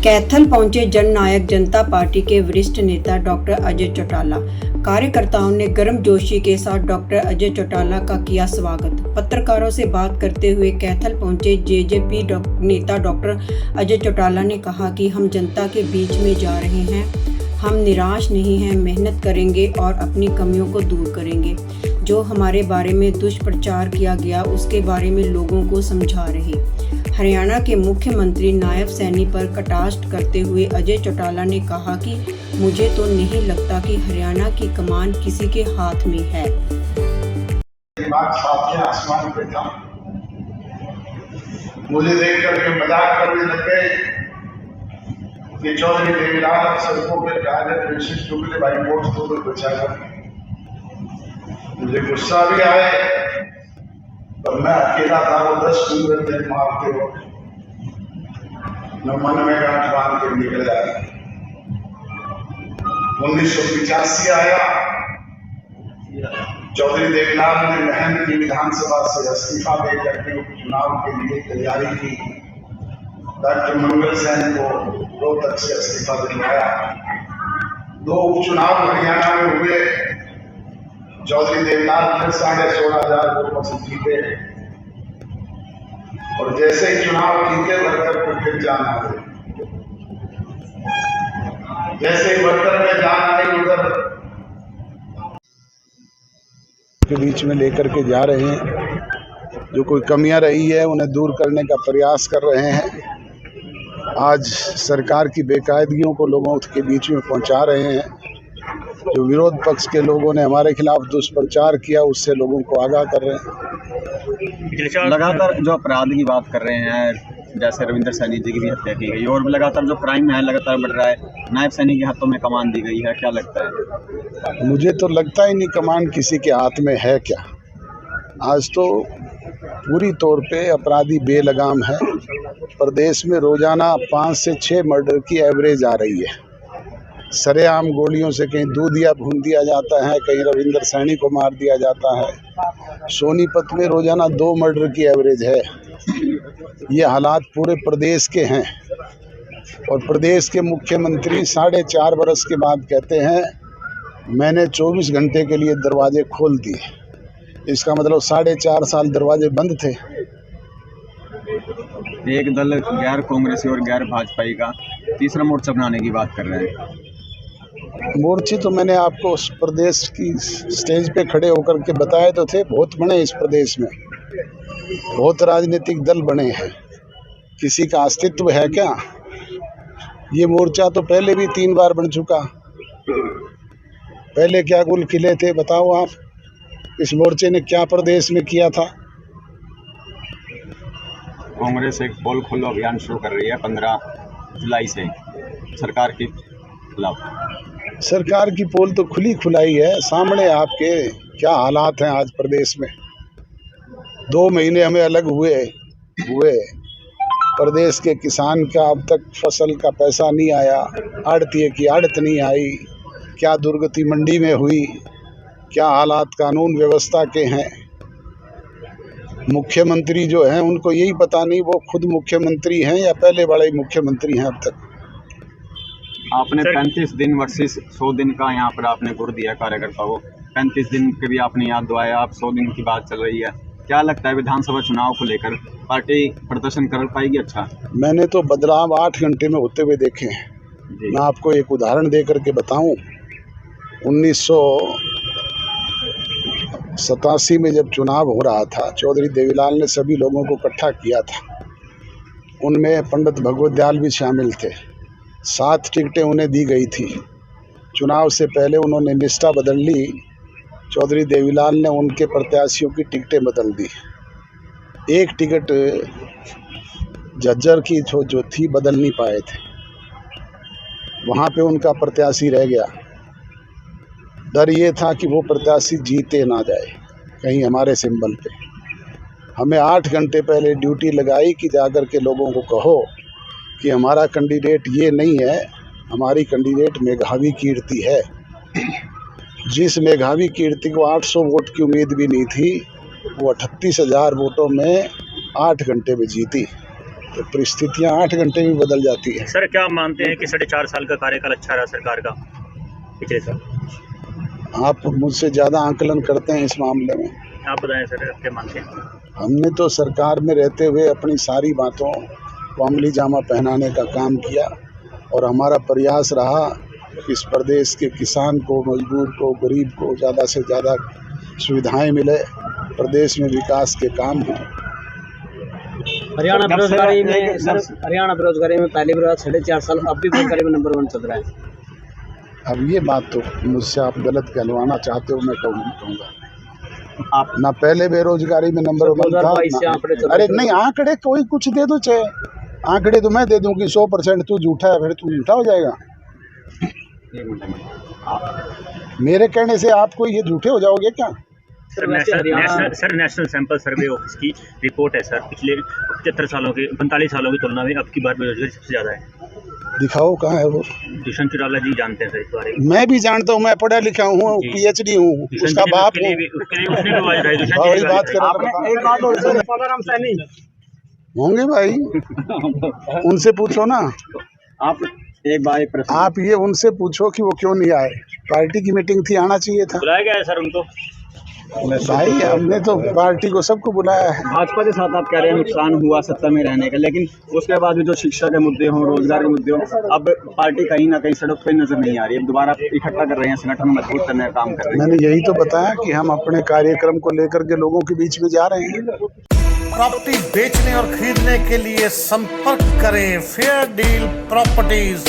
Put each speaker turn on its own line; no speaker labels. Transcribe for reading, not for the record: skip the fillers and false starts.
कैथल पहुंचे जननायक जनता पार्टी के वरिष्ठ नेता डॉक्टर अजय चौटाला। कार्यकर्ताओं ने गर्मजोशी के साथ डॉक्टर अजय चौटाला का किया स्वागत। पत्रकारों से बात करते हुए कैथल पहुंचे जेजेपी नेता डॉक्टर अजय चौटाला ने कहा कि हम जनता के बीच में जा रहे हैं, हम निराश नहीं हैं, मेहनत करेंगे और अपनी कमियों को दूर करेंगे। जो हमारे बारे में दुष्प्रचार किया गया उसके बारे में लोगों को समझा रहे। हरियाणा के मुख्यमंत्री नायब सैनी पर कटाक्ष करते हुए अजय चौटाला ने कहा कि मुझे तो नहीं लगता कि हरियाणा की कमान किसी के हाथ में है।
आसमान पे था, मुझे देख करके मजाक करने लग गए कि चौधरी देवीलाल सड़कों पे विशिष्ट टुकड़े भाई वोट तो बचा कर। मुझे गुस्सा भी आए और मैं अकेला था, वो 10 दिन मारते हो, मैं मन में गांठ बांध के निकल आया। 1985 आया, चौधरी देवीलाल ने महन की विधानसभा से इस्तीफा दे करके उपचुनाव के लिए तैयारी की। डॉक्टर मंगल सेन को रोहतक से इस्तीफा दिलवाया। 2 उपचुनाव हरियाणा में हुए, चौधरी देवीलाल फिर 16,500 वोटों से जीते और जैसे ही चुनाव जीते वर्कर को फिर जान आ गई। जैसे ही वर्कर में जान आई उधर के बीच में लेकर के जा रहे हैं। जो कोई कमियां रही है उन्हें दूर करने का प्रयास कर रहे हैं। आज सरकार की बेकायदगियों को लोगों के बीच में पहुंचा रहे हैं। जो विरोध पक्ष के लोगों ने हमारे खिलाफ दुष्प्रचार किया उससे लोगों को आगाह कर रहे हैं।
लगातार जो अपराध की बात कर रहे हैं, जैसे रविंद्र सैनी जी की भी हत्या की गई और लगातार जो क्राइम है लगातार बढ़ रहा है, नायब सैनी के हाथों में कमान दी गई है, क्या लगता है?
मुझे तो लगता ही नहीं कमान किसी के हाथ में है। क्या आज तो पूरी तौर पे अपराधी बेलगाम है। प्रदेश में रोजाना 5 से 6 मर्डर की एवरेज आ रही है। सरेआम गोलियों से कहीं दूधिया भून दिया जाता है, कहीं रविंद्र सैनी को मार दिया जाता है। सोनीपत में रोजाना 2 मर्डर की एवरेज है। ये हालात पूरे प्रदेश के हैं और प्रदेश के मुख्यमंत्री 4.5 बरस के बाद कहते हैं मैंने 24 घंटे के लिए दरवाजे खोल दिए। इसका मतलब 4.5 साल दरवाजे बंद थे।
एक दल गैर कांग्रेसी और गैर भाजपाई का तीसरा मोर्चा बनाने की बात कर रहे हैं।
मोर्चे तो मैंने आपको उस प्रदेश की स्टेज पे खड़े होकर के बताए तो थे। बहुत बने इस प्रदेश में, बहुत राजनीतिक दल बने हैं। किसी का अस्तित्व है क्या? ये मोर्चा तो पहले भी 3 बार बन चुका। पहले क्या गुल खिले थे बताओ आप? इस मोर्चे ने क्या प्रदेश में किया था?
कांग्रेस एक पोल खोलो अभियान शुरू कर रही है 15 जुलाई से सरकार के खिलाफ।
सरकार की पोल तो खुली खुलाई है सामने आपके। क्या हालात हैं आज प्रदेश में? 2 महीने हमें अलग हुए प्रदेश के किसान का अब तक फसल का पैसा नहीं आया, आड़तिए की आड़त नहीं आई। क्या दुर्गति मंडी में हुई, क्या हालात कानून व्यवस्था के हैं। मुख्यमंत्री जो हैं उनको यही पता नहीं वो खुद मुख्यमंत्री हैं या पहले वाले मुख्यमंत्री हैं अब तक।
आपने 35 दिन वर्सेस 100 दिन का यहाँ पर आपने गुर दिया कार्यकर्ता को। 35 दिन के भी आपने याद दुआया, आप 100 दिन की बात चल रही है। क्या लगता है विधानसभा चुनाव को लेकर पार्टी प्रदर्शन कर पाएगी? अच्छा, मैंने
तो बदलाव 8 घंटे में होते हुए देखे हैं। मैं आपको एक उदाहरण दे करके बताऊं। 1987 में जब चुनाव हो रहा था, चौधरी देवीलाल ने सभी लोगों को इकट्ठा किया था। उनमें पंडित भगवत दयाल भी शामिल थे। 7 टिकटें उन्हें दी गई थी। चुनाव से पहले उन्होंने निष्ठा बदल ली। चौधरी देवीलाल ने उनके प्रत्याशियों की टिकटें बदल दी। एक टिकट झज्जर की जो थी बदल नहीं पाए थे, वहाँ पे उनका प्रत्याशी रह गया। डर ये था कि वो प्रत्याशी जीते ना जाए कहीं हमारे सिंबल पे। हमें 8 घंटे पहले ड्यूटी लगाई कि जाकर के लोगों को कहो कि हमारा कैंडिडेट ये नहीं है, हमारी कैंडिडेट मेघावी कीर्ति है। जिस मेघावी कीर्ति को 800 वोट की उम्मीद भी नहीं थी, वो 38,000 वोटों में 8 घंटे में जीती। तो परिस्थितियाँ 8 घंटे में बदल जाती है।
सर क्या मानते हैं कि 4.5 साल का कार्यकाल अच्छा रहा सरकार का पिछले साल?
आप मुझसे ज़्यादा आकलन करते हैं इस मामले में।
आप बताएं सर, आप क्या मानते हैं?
हमने तो सरकार में रहते हुए अपनी सारी बातों को अमली जामा पहनाने का काम किया और हमारा प्रयास रहा कि इस प्रदेश के किसान को, मजदूर को, गरीब को ज़्यादा से ज़्यादा सुविधाएं मिले, प्रदेश में विकास के काम हों।
हरियाणा बेरोजगारी में पहली बार 4.5 साल, अब भी बेरोजगारी में नंबर 1 चल रहा है।
अब ये बात तो मुझसे आप गलत कहलवाना चाहते हो, मैं कहूँगा
आप
ना पहले बेरोजगारी में नंबर 1 था
2022 से आंकड़े चल
अरे
रहे
नहीं, आंकड़े कोई कुछ दे दो, चाहे आंकड़े तो मैं दे दूं कि 100% तू झूठा है, फिर तू झूठा हो जाएगा। मेरे कहने से आप कोई ये झूठे हो जाओगे क्या?
Sir national sample survey office की रिपोर्ट है सर, पिछले 75 सालों के 45 सालों की तुलना में अब की बार बेरोजगारी सबसे ज़्यादा है।
दिखाओ कहाँ है वो।
दुष्यंत चौटाला जी जानते हैं सर इस बारे में?
मैं भी जानता हूँ, मैं पढ़ा लिखा हूँ, PhD हूँ, उसका बाप हूँ। बड़ी बात कर होंगे भाई, उनसे पूछो ना।
आप एक बार एक प्रश्न
आप ये उनसे पूछो कि वो क्यों नहीं आए। पार्टी की मीटिंग थी, आना चाहिए था।
बुलाया गया है सर उनको?
भाई हमने तो पार्टी को सबको बुलाया है।
भाजपा के साथ आप कह रहे हैं नुकसान हुआ सत्ता में रहने का, लेकिन उसके बाद भी जो शिक्षा के मुद्दे हों, रोजगार के मुद्दे हों, अब पार्टी कहीं ना कहीं सड़क पे नजर नहीं आ रही है। दोबारा इकट्ठा कर रहे हैं, संगठन मजबूत करने का काम कर रहे हैं।
मैंने यही तो बताया कि हम अपने कार्यक्रम को लेकर के लोगों के बीच में जा रहे हैं।
प्रॉपर्टी बेचने और खरीदने के लिए संपर्क करें फेयर डील प्रॉपर्टीज।